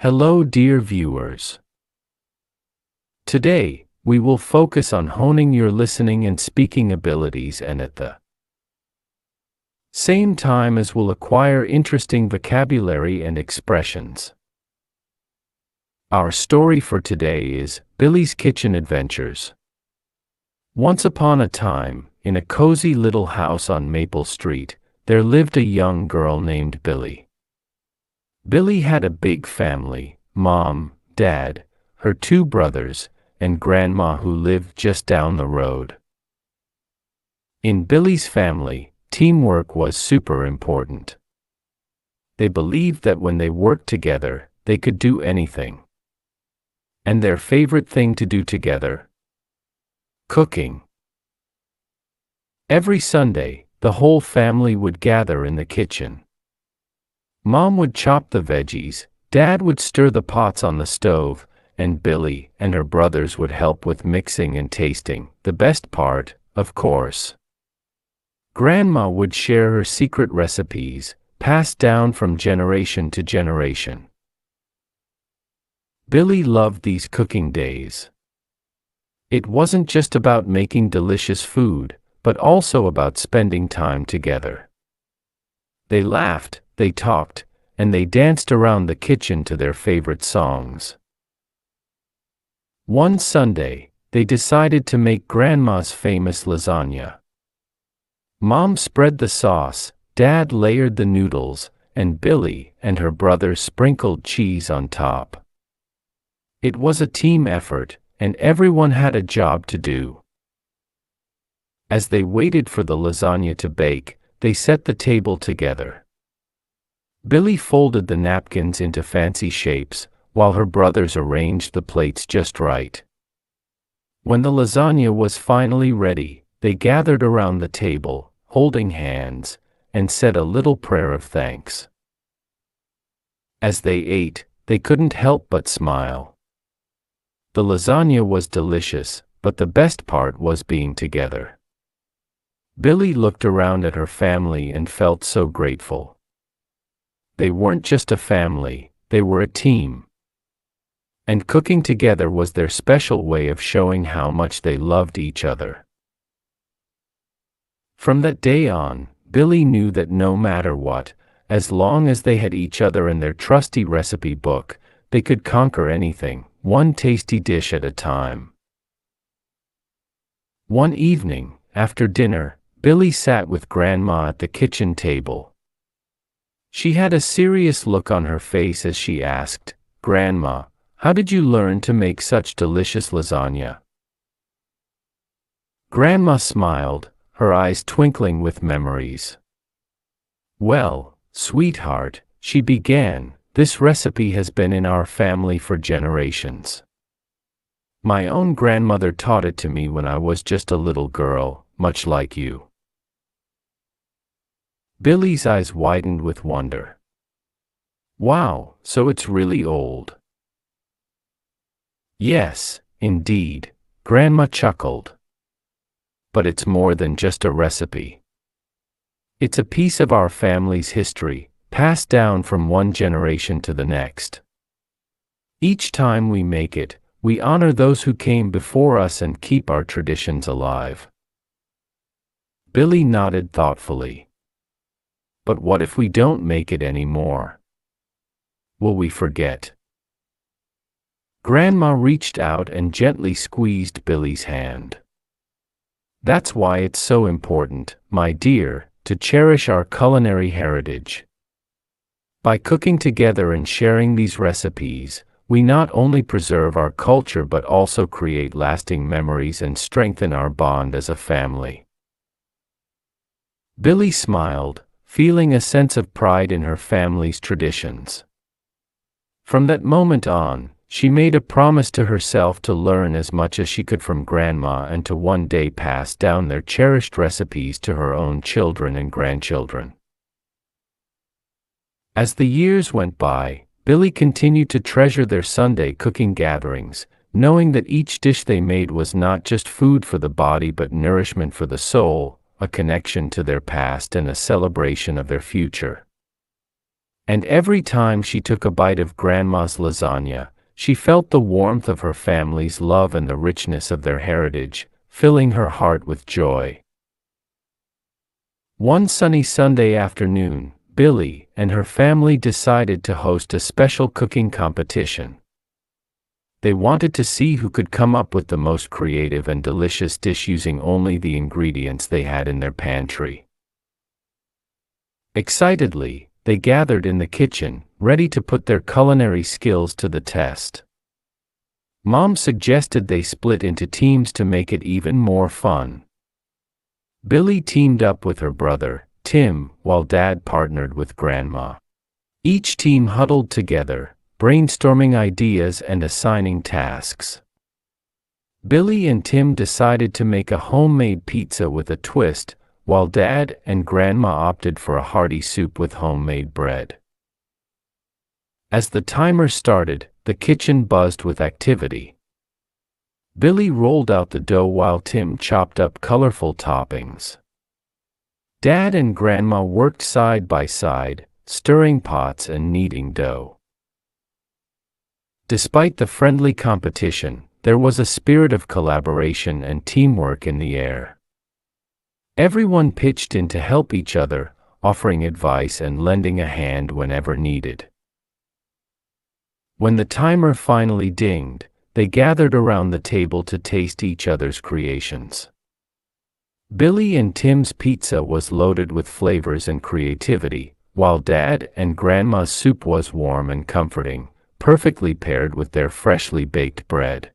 Hello, dear viewers. Today, we will focus on honing your listening and speaking abilities and at the same time as we'll acquire interesting vocabulary and expressions. Our story for today is Billie's Kitchen Adventures. Once upon a time, in a cozy little house on Maple Street, there lived a young girl named Billie. Billie had a big family: Mom, Dad, her two brothers, and Grandma who lived just down the road. In Billie's family, teamwork was super important. They believed that when they worked together, they could do anything. And their favorite thing to do together? Cooking. Every Sunday, the whole family would gather in the kitchen. Mom would chop the veggies, Dad would stir the pots on the stove, and Billie and her brothers would help with mixing and tasting. The best part, of course. Grandma would share her secret recipes, passed down from generation to generation. Billie loved these cooking days. It wasn't just about making delicious food, but also about spending time together. They laughed, they talked, and they danced around the kitchen to their favorite songs. One Sunday, they decided to make Grandma's famous lasagna. Mom spread the sauce, Dad layered the noodles, and Billie and her brother sprinkled cheese on top. It was a team effort, and everyone had a job to do. As they waited for the lasagna to bake, they set the table together. Billie folded the napkins into fancy shapes, while her brothers arranged the plates just right. When the lasagna was finally ready, they gathered around the table, holding hands, and said a little prayer of thanks. As they ate, they couldn't help but smile. The lasagna was delicious, but the best part was being together. Billie looked around at her family and felt so grateful. They weren't just a family, they were a team. And cooking together was their special way of showing how much they loved each other. From that day on, Billie knew that no matter what, as long as they had each other and their trusty recipe book, they could conquer anything, one tasty dish at a time. One evening, after dinner, Billie sat with Grandma at the kitchen table. She had a serious look on her face as she asked, "Grandma, how did you learn to make such delicious lasagna?" Grandma smiled, her eyes twinkling with memories. "Well, sweetheart," she began, "this recipe has been in our family for generations. My own grandmother taught it to me when I was just a little girl, much like you." Billie's eyes widened with wonder. "Wow, so it's really old." "Yes, indeed," Grandma chuckled. "But it's more than just a recipe. It's a piece of our family's history, passed down from one generation to the next. Each time we make it, we honor those who came before us and keep our traditions alive." Billie nodded thoughtfully. "But what if we don't make it anymore? Will we forget?" Grandma reached out and gently squeezed Billie's hand. "That's why it's so important, my dear, to cherish our culinary heritage. By cooking together and sharing these recipes, we not only preserve our culture but also create lasting memories and strengthen our bond as a family." Billie smiled, feeling a sense of pride in her family's traditions. From that moment on, she made a promise to herself to learn as much as she could from Grandma and to one day pass down their cherished recipes to her own children and grandchildren. As the years went by, Billie continued to treasure their Sunday cooking gatherings, knowing that each dish they made was not just food for the body but nourishment for the soul, a connection to their past and a celebration of their future. And every time she took a bite of Grandma's lasagna, she felt the warmth of her family's love and the richness of their heritage, filling her heart with joy. One sunny Sunday afternoon, Billie and her family decided to host a special cooking competition. They wanted to see who could come up with the most creative and delicious dish using only the ingredients they had in their pantry. Excitedly, they gathered in the kitchen, ready to put their culinary skills to the test. Mom suggested they split into teams to make it even more fun. Billie teamed up with her brother, Tim, while Dad partnered with Grandma. Each team huddled together, brainstorming ideas and assigning tasks. Billie and Tim decided to make a homemade pizza with a twist, while Dad and Grandma opted for a hearty soup with homemade bread. As the timer started, the kitchen buzzed with activity. Billie rolled out the dough while Tim chopped up colorful toppings. Dad and Grandma worked side by side, stirring pots and kneading dough. Despite the friendly competition, there was a spirit of collaboration and teamwork in the air. Everyone pitched in to help each other, offering advice and lending a hand whenever needed. When the timer finally dinged, they gathered around the table to taste each other's creations. Billie and Tim's pizza was loaded with flavors and creativity, while Dad and Grandma's soup was warm and comforting, perfectly paired with their freshly baked bread.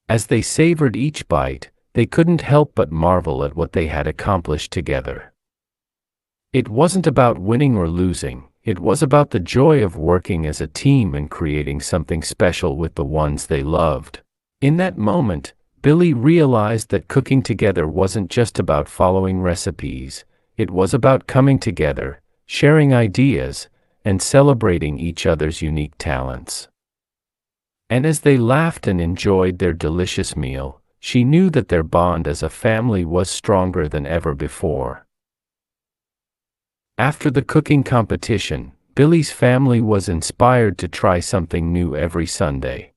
As they savored each bite, they couldn't help but marvel at what they had accomplished together. It wasn't about winning or losing, it was about the joy of working as a team and creating something special with the ones they loved. In that moment, Billie realized that cooking together wasn't just about following recipes, it was about coming together, sharing ideas, and celebrating each other's unique talents. And as they laughed and enjoyed their delicious meal, she knew that their bond as a family was stronger than ever before. After the cooking competition, Billie's family was inspired to try something new every Sunday.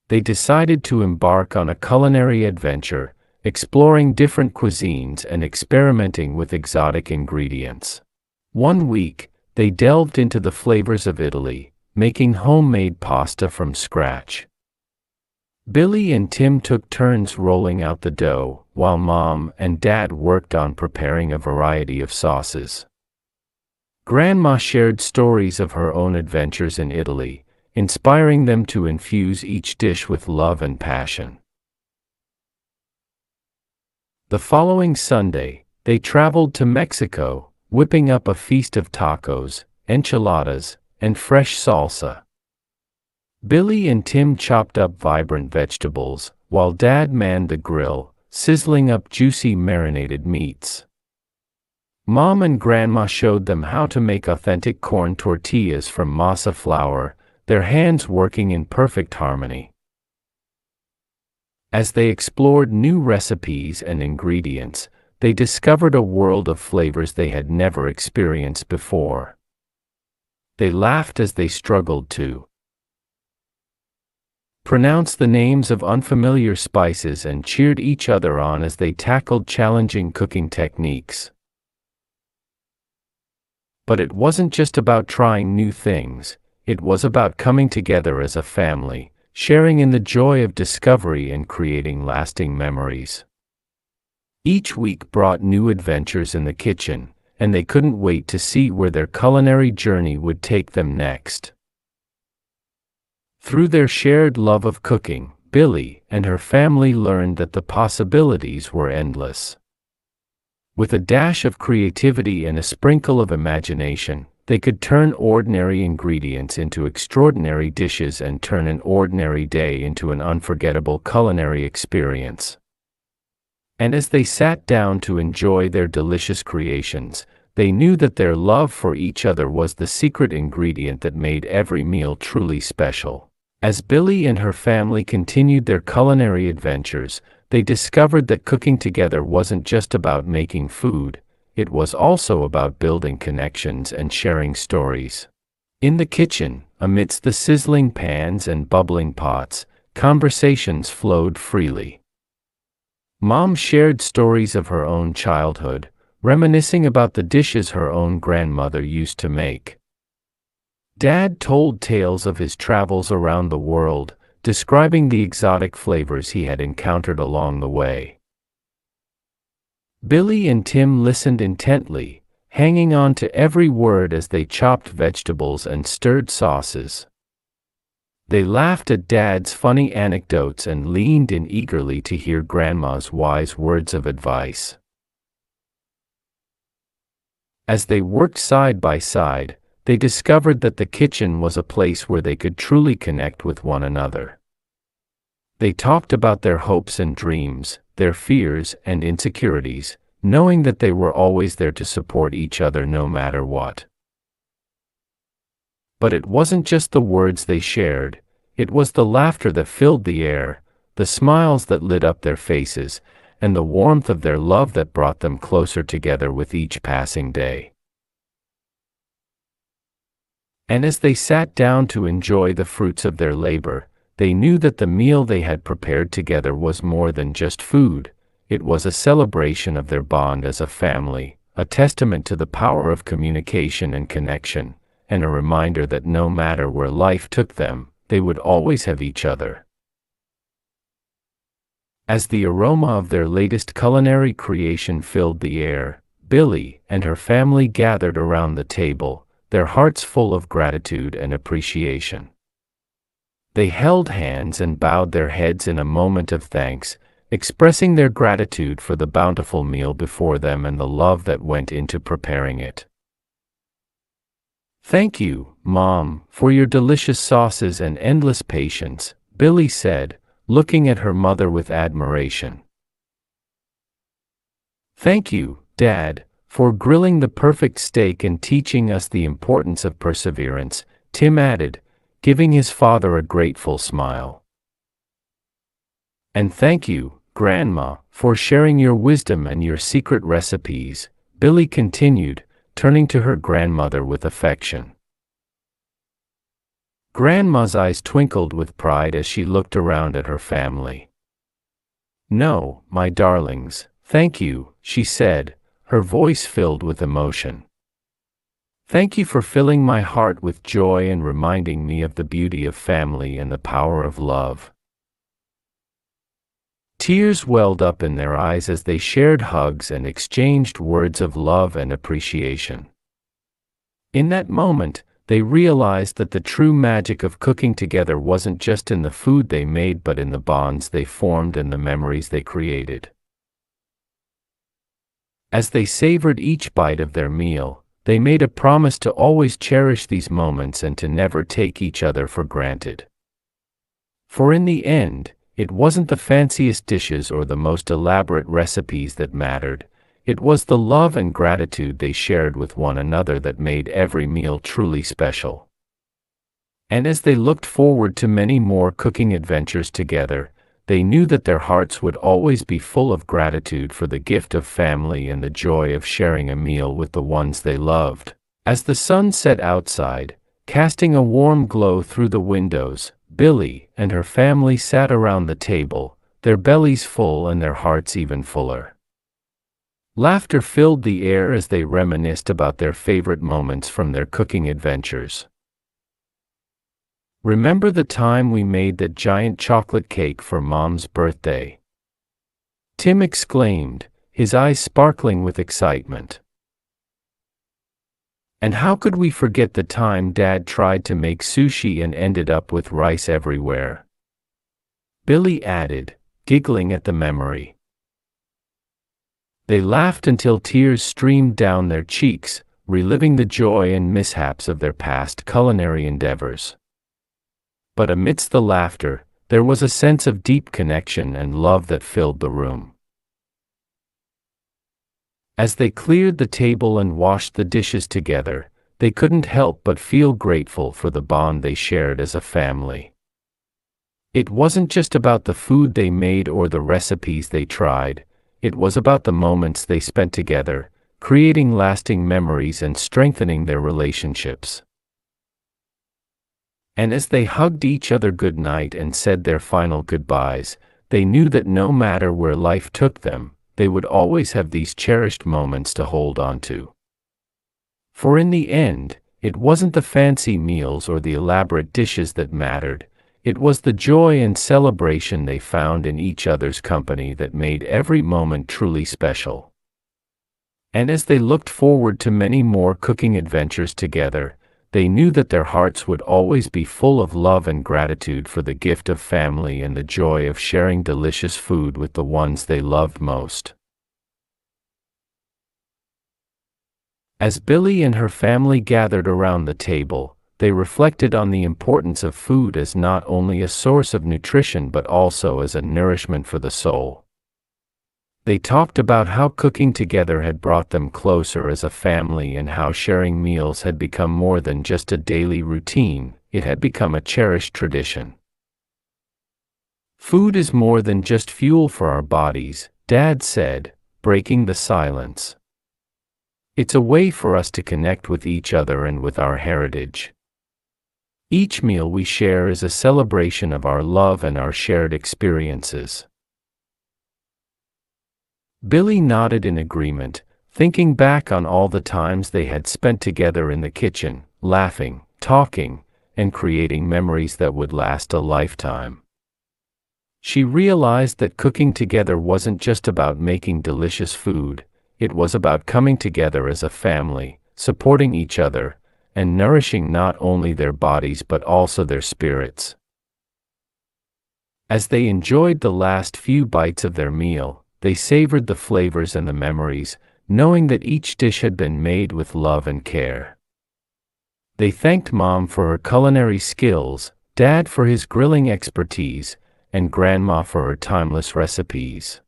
They decided to embark on a culinary adventure, exploring different cuisines and experimenting with exotic ingredients. One week, they delved into the flavors of Italy, making homemade pasta from scratch. Billie and Tim took turns rolling out the dough, while Mom and Dad worked on preparing a variety of sauces. Grandma shared stories of her own adventures in Italy, inspiring them to infuse each dish with love and passion. The following Sunday, they traveled to Mexico, whipping up a feast of tacos, enchiladas, and fresh salsa. Billie and Tim chopped up vibrant vegetables, while Dad manned the grill, sizzling up juicy marinated meats. Mom and Grandma showed them how to make authentic corn tortillas from masa flour, their hands working in perfect harmony. As they explored new recipes and ingredients, they discovered a world of flavors they had never experienced before. They laughed as they struggled to pronounce the names of unfamiliar spices and cheered each other on as they tackled challenging cooking techniques. But it wasn't just about trying new things, it was about coming together as a family, sharing in the joy of discovery and creating lasting memories. Each week brought new adventures in the kitchen, and they couldn't wait to see where their culinary journey would take them next. Through their shared love of cooking, Billie and her family learned that the possibilities were endless. With a dash of creativity and a sprinkle of imagination, they could turn ordinary ingredients into extraordinary dishes and turn an ordinary day into an unforgettable culinary experience. And as they sat down to enjoy their delicious creations, they knew that their love for each other was the secret ingredient that made every meal truly special. As Billie and her family continued their culinary adventures, they discovered that cooking together wasn't just about making food, it was also about building connections and sharing stories. In the kitchen, amidst the sizzling pans and bubbling pots, conversations flowed freely. Mom shared stories of her own childhood, reminiscing about the dishes her own grandmother used to make. Dad told tales of his travels around the world, describing the exotic flavors he had encountered along the way. Billie and Tim listened intently, hanging on to every word as they chopped vegetables and stirred sauces. They laughed at Dad's funny anecdotes and leaned in eagerly to hear Grandma's wise words of advice. As they worked side by side, they discovered that the kitchen was a place where they could truly connect with one another. They talked about their hopes and dreams, their fears and insecurities, knowing that they were always there to support each other no matter what. But it wasn't just the words they shared, it was the laughter that filled the air, the smiles that lit up their faces, and the warmth of their love that brought them closer together with each passing day. And as they sat down to enjoy the fruits of their labor, they knew that the meal they had prepared together was more than just food. It was a celebration of their bond as a family, a testament to the power of communication and connection, and a reminder that no matter where life took them, they would always have each other. As the aroma of their latest culinary creation filled the air, Billie and her family gathered around the table, their hearts full of gratitude and appreciation. They held hands and bowed their heads in a moment of thanks, expressing their gratitude for the bountiful meal before them and the love that went into preparing it. "Thank you, Mom, for your delicious sauces and endless patience," Billie said, looking at her mother with admiration. "Thank you, Dad, for grilling the perfect steak and teaching us the importance of perseverance," Tim added, giving his father a grateful smile. "And thank you, Grandma, for sharing your wisdom and your secret recipes," Billie continued, turning to her grandmother with affection. Grandma's eyes twinkled with pride as she looked around at her family. "No, my darlings, thank you," she said, her voice filled with emotion. "Thank you for filling my heart with joy and reminding me of the beauty of family and the power of love." Tears welled up in their eyes as they shared hugs and exchanged words of love and appreciation. In that moment, they realized that the true magic of cooking together wasn't just in the food they made but in the bonds they formed and the memories they created. As they savored each bite of their meal, they made a promise to always cherish these moments and to never take each other for granted. For in the end, it wasn't the fanciest dishes or the most elaborate recipes that mattered, it was the love and gratitude they shared with one another that made every meal truly special. And as they looked forward to many more cooking adventures together, they knew that their hearts would always be full of gratitude for the gift of family and the joy of sharing a meal with the ones they loved. As the sun set outside, casting a warm glow through the windows, Billie and her family sat around the table, their bellies full and their hearts even fuller. Laughter filled the air as they reminisced about their favorite moments from their cooking adventures. "Remember the time we made that giant chocolate cake for Mom's birthday?" Tim exclaimed, his eyes sparkling with excitement. "And how could we forget the time Dad tried to make sushi and ended up with rice everywhere?" Billie added, giggling at the memory. They laughed until tears streamed down their cheeks, reliving the joy and mishaps of their past culinary endeavors. But amidst the laughter, there was a sense of deep connection and love that filled the room. As they cleared the table and washed the dishes together, they couldn't help but feel grateful for the bond they shared as a family. It wasn't just about the food they made or the recipes they tried, it was about the moments they spent together, creating lasting memories and strengthening their relationships. And as they hugged each other goodnight and said their final goodbyes, they knew that no matter where life took them, they would always have these cherished moments to hold on to. For in the end, it wasn't the fancy meals or the elaborate dishes that mattered. It was the joy and celebration they found in each other's company that made every moment truly special. And as they looked forward to many more cooking adventures together, they knew that their hearts would always be full of love and gratitude for the gift of family and the joy of sharing delicious food with the ones they loved most. As Billie and her family gathered around the table, they reflected on the importance of food as not only a source of nutrition but also as a nourishment for the soul. They talked about how cooking together had brought them closer as a family and how sharing meals had become more than just a daily routine, it had become a cherished tradition. "Food is more than just fuel for our bodies," Dad said, breaking the silence. "It's a way for us to connect with each other and with our heritage. Each meal we share is a celebration of our love and our shared experiences." Billie nodded in agreement, thinking back on all the times they had spent together in the kitchen, laughing, talking, and creating memories that would last a lifetime. She realized that cooking together wasn't just about making delicious food, it was about coming together as a family, supporting each other, and nourishing not only their bodies but also their spirits. As they enjoyed the last few bites of their meal, they savored the flavors and the memories, knowing that each dish had been made with love and care. They thanked Mom for her culinary skills, Dad for his grilling expertise, and Grandma for her timeless recipes.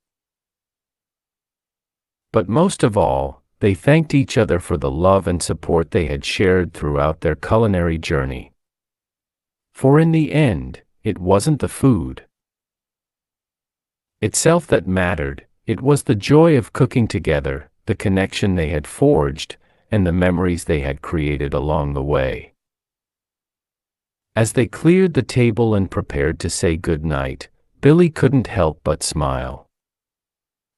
But most of all, they thanked each other for the love and support they had shared throughout their culinary journey. For in the end, it wasn't the food itself that mattered, it was the joy of cooking together, the connection they had forged, and the memories they had created along the way. As they cleared the table and prepared to say goodnight, Billie couldn't help but smile.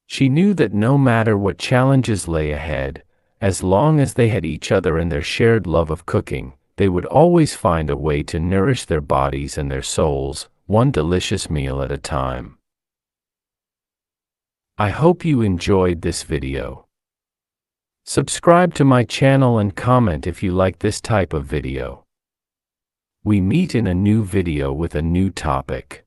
She knew that no matter what challenges lay ahead, as long as they had each other and their shared love of cooking, they would always find a way to nourish their bodies and their souls, one delicious meal at a time. I hope you enjoyed this video. Subscribe to my channel and comment if you like this type of video. We meet in a new video with a new topic.